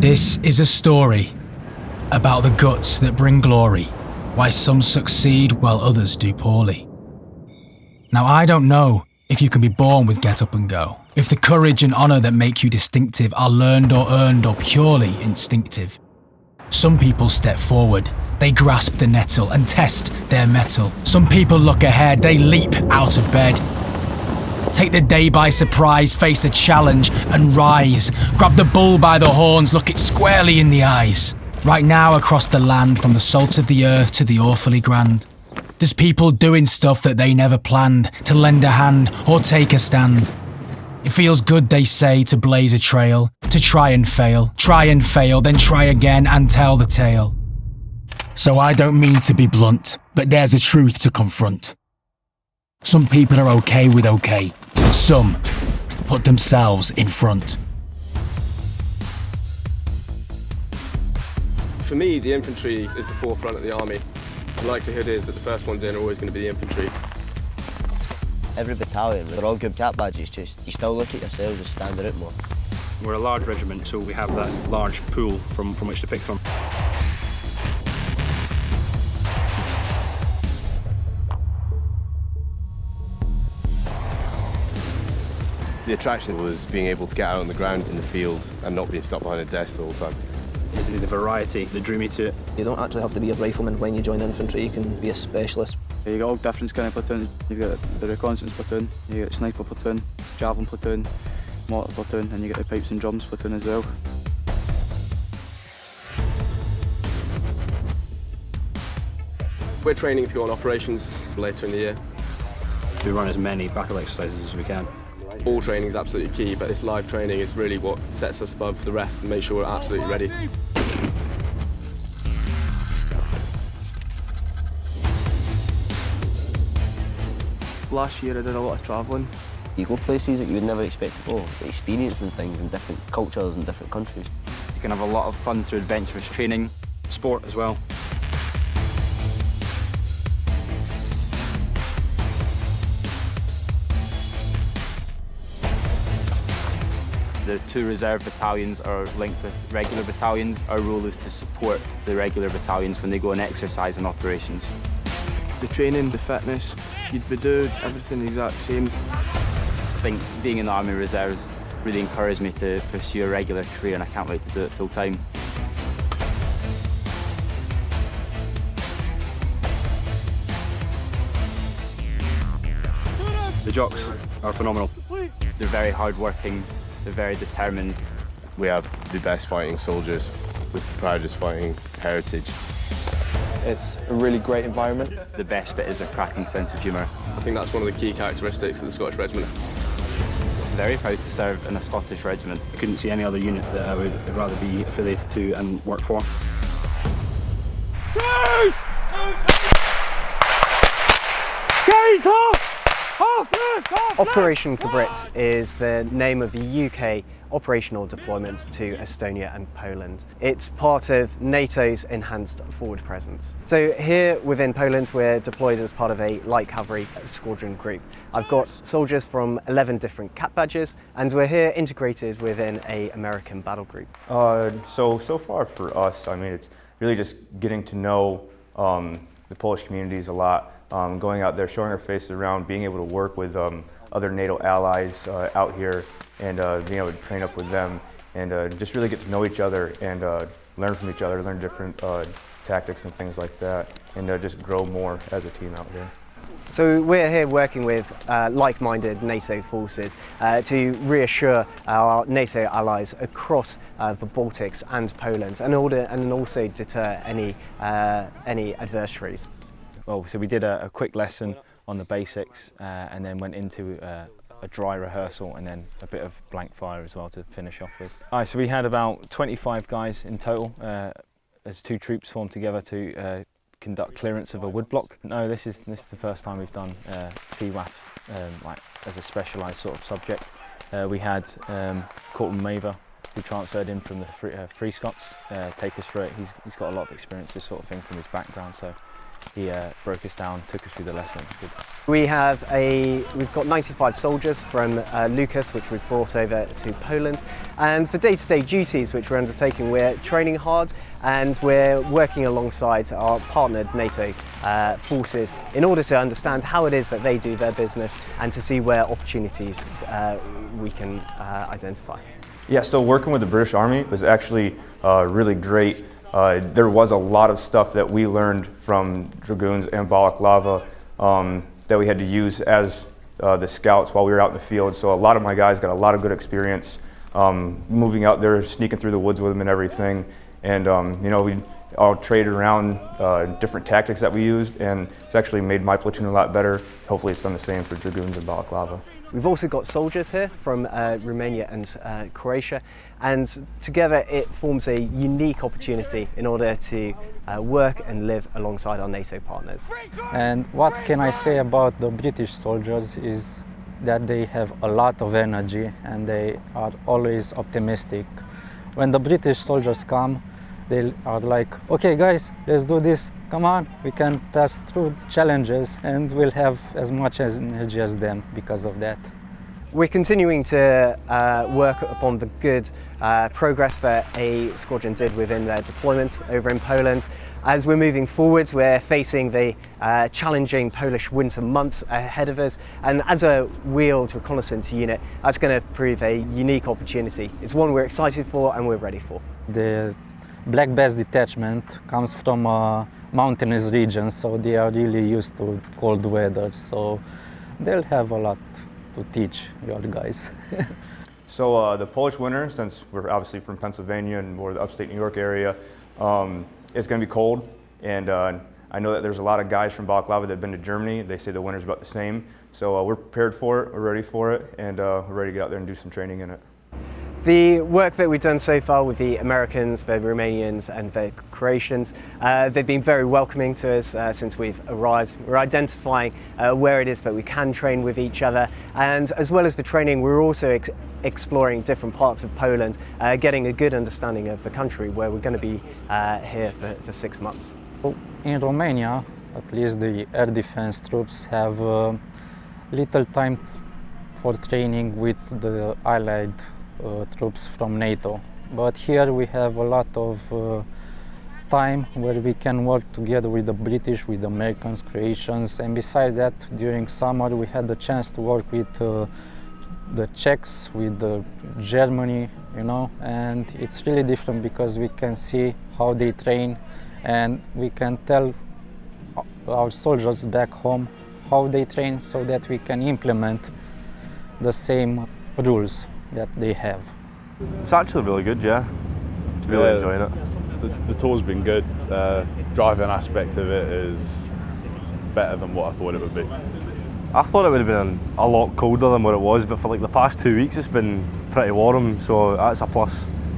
This is a story about the guts that bring glory, why some succeed while others do poorly. Now I don't know if you can be born with get up and go, if the courage and honour that make you distinctive are learned or earned or purely instinctive. Some people step forward, they grasp the nettle and test their mettle. Some people look ahead, they leap out of bed. Take the day by surprise, face a challenge and rise. Grab the bull by the horns, look it squarely in the eyes. Right now across the land, from the salt of the earth to the awfully grand, there's people doing stuff that they never planned, to lend a hand or take a stand. It feels good, they say, to blaze a trail, to try and fail, then try again and tell the tale. So I don't mean to be blunt, but there's a truth to confront. Some people are okay with okay, some put themselves in front. For me, the infantry is the forefront of the army. The likelihood is that the first ones in are always going to be the infantry. Every battalion, they're all good cap badges, just you still look at yourselves as standing out more. We're a large regiment, so we have that large pool from which to pick from. The attraction was being able to get out on the ground in the field and not being stuck behind a desk the whole time. It's the variety that drew me to it. You don't actually have to be a rifleman when you join infantry, you can be a specialist. You got all different kind of platoons. You've got the reconnaissance platoon, you got sniper platoon, javelin platoon, mortar platoon, and you get the pipes and drums platoon as well. We're training to go on operations later in the year. We run as many battle exercises as we can. All training is absolutely key, but this live training is really what sets us above the rest and makes sure we're absolutely ready. Last year I did a lot of travelling. You go places that you would never expect to go, experiencing things in different cultures and different countries. You can have a lot of fun through adventurous training, sport as well. The two reserve battalions are linked with regular battalions. Our role is to support the regular battalions when they go on exercise and operations. The training, the fitness, we do everything the exact same. I think being in the Army Reserves really encouraged me to pursue a regular career, and I can't wait to do it full time. The jocks are phenomenal. They're very hard-working, they're very determined. We have the best fighting soldiers with the proudest fighting heritage. It's a really great environment. The best bit is a cracking sense of humour. I think that's one of the key characteristics of the Scottish Regiment. Very proud to serve in a Scottish regiment. I couldn't see any other unit that I would rather be affiliated to and work for. Operation Cabrit is the name of the UK operational deployment to Estonia and Poland. It's part of NATO's enhanced forward presence. So here within Poland, we're deployed as part of a light cavalry squadron group. I've got soldiers from 11 different cap badges, and we're here integrated within an American battle group. So far for us, I mean, it's really just getting to know the Polish communities a lot, going out there, showing our faces around, being able to work with other NATO allies out here, and being able to train up with them, and just really get to know each other and learn from each other, learn different tactics and things like that, and just grow more as a team out here. So we're here working with like-minded NATO forces to reassure our NATO allies across the Baltics and Poland, and also deter any adversaries. Well, so we did a quick lesson on the basics and then went into a dry rehearsal and then a bit of blank fire as well to finish off with. So we had about 25 guys in total as two troops formed together to conduct clearance of a woodblock. No, this is the first time we've done FEWAF like as a specialised sort of subject. We had Corporal Maver, who transferred in from the Free Scots, take us through it. He's got a lot of experience, this sort of thing, from his background, so he broke us down, took us through the lesson. Good. We've got 95 soldiers from Lucas, which we've brought over to Poland, and for day-to-day duties which we're undertaking, we're training hard and we're working alongside our partnered NATO forces in order to understand how it is that they do their business and to see where opportunities we can identify. Yeah, so working with the British Army was actually really great. There was a lot of stuff that we learned from Dragoons and Balaclava that we had to use as the scouts while we were out in the field. So a lot of my guys got a lot of good experience moving out there, sneaking through the woods with them and everything. And you know, we all traded around different tactics that we used, and it's actually made my platoon a lot better. Hopefully it's done the same for Dragoons and Balaclava. We've also got soldiers here from Romania and Croatia, and together it forms a unique opportunity in order to work and live alongside our NATO partners. And what can I say about the British soldiers is that they have a lot of energy and they are always optimistic. When the British soldiers come, they are like, okay guys, let's do this, come on, we can pass through challenges and we'll have as much energy as them because of that. We're continuing to work upon the good progress that a squadron did within their deployment over in Poland. As we're moving forward, we're facing the challenging Polish winter months ahead of us, and as a wheeled reconnaissance unit, that's going to prove a unique opportunity. It's one we're excited for and we're ready for. The Black Bass detachment comes from a mountainous region, so they are really used to cold weather, so they'll have a lot to teach your guys. So the Polish winter, since we're obviously from Pennsylvania and more the upstate New York area, it's going to be cold, and I know that there's a lot of guys from Balaclava that have been to Germany. They say the winter's about the same, so we're prepared for it, we're ready for it, and we're ready to get out there and do some training in it. The work that we've done so far with the Americans, the Romanians and the Croatians, they've been very welcoming to us since we've arrived. We're identifying where it is that we can train with each other, and as well as the training, we're also exploring different parts of Poland, getting a good understanding of the country where we're going to be here for 6 months. In Romania, at least the air defense troops have little time for training with the allied troops from NATO, but here we have a lot of time where we can work together with the British, with the Americans, Croatians, and besides that, during summer we had the chance to work with the Czechs, with Germany, you know, and it's really different because we can see how they train and we can tell our soldiers back home how they train so that we can implement the same rules that they have. It's actually really good, yeah. Really enjoying it. The tour's been good. Driving aspect of it is better than what I thought it would be. I thought it would have been a lot colder than what it was, but for like the past 2 weeks it's been pretty warm, so that's a plus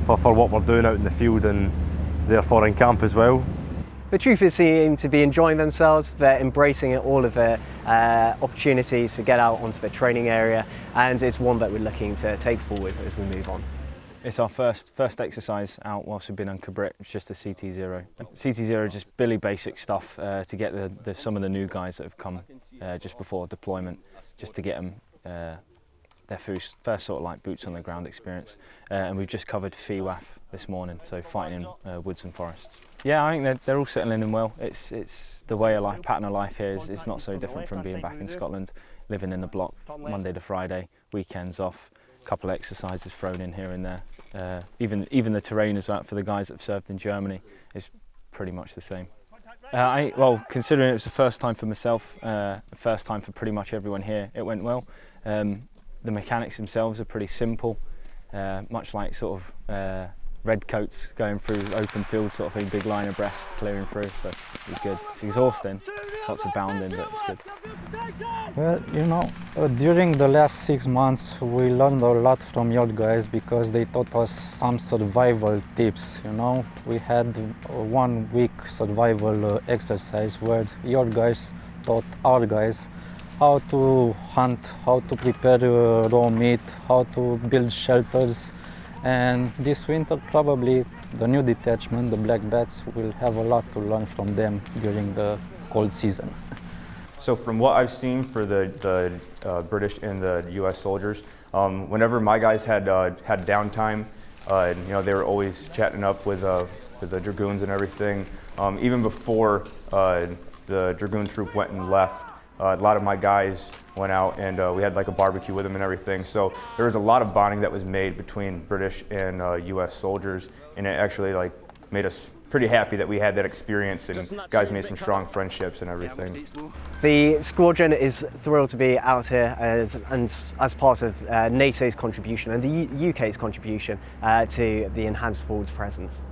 for what we're doing out in the field and therefore in camp as well. The troop seem to be enjoying themselves. They're embracing all of the opportunities to get out onto the training area, and it's one that we're looking to take forward as we move on. It's our first exercise out whilst we've been on Cabrit. It's just a CT0. CT0 just Billy basic stuff to get some of the new guys that have come just before deployment, just to get them their first sort of like boots on the ground experience. And we've just covered FIWAF this morning, so fighting in woods and forests. Yeah, I think they're all settling in well. It's the way of life, pattern of life here is not so different from being back in Scotland, living in the block Monday to Friday, weekends off, a couple of exercises thrown in here and there. Even the terrain as well for the guys that have served in Germany is pretty much the same. Well, considering it was the first time for myself, first time for pretty much everyone here, it went well. The mechanics themselves are pretty simple, much like sort of red coats going through open field sort of thing, big line abreast, clearing through, but it's good. It's exhausting, lots of bounding, but it's good. Well, you know, during the last 6 months we learned a lot from your guys because they taught us some survival tips, you know. We had a 1 week survival exercise where your guys taught our guys how to hunt, how to prepare raw meat, how to build shelters, And this winter, probably the new detachment, the Black Bats, will have a lot to learn from them during the cold season. So from what I've seen for the British and the U.S. soldiers, whenever my guys had downtime, you know, they were always chatting up with the Dragoons and everything. Even before the Dragoon troop went and left, a lot of my guys went out and we had like a barbecue with them and everything. So there was a lot of bonding that was made between British and U.S. soldiers, and it actually like made us pretty happy that we had that experience, and guys made some strong friendships and everything. The squadron is thrilled to be out here as part of NATO's contribution and the UK's contribution to the enhanced forwards presence.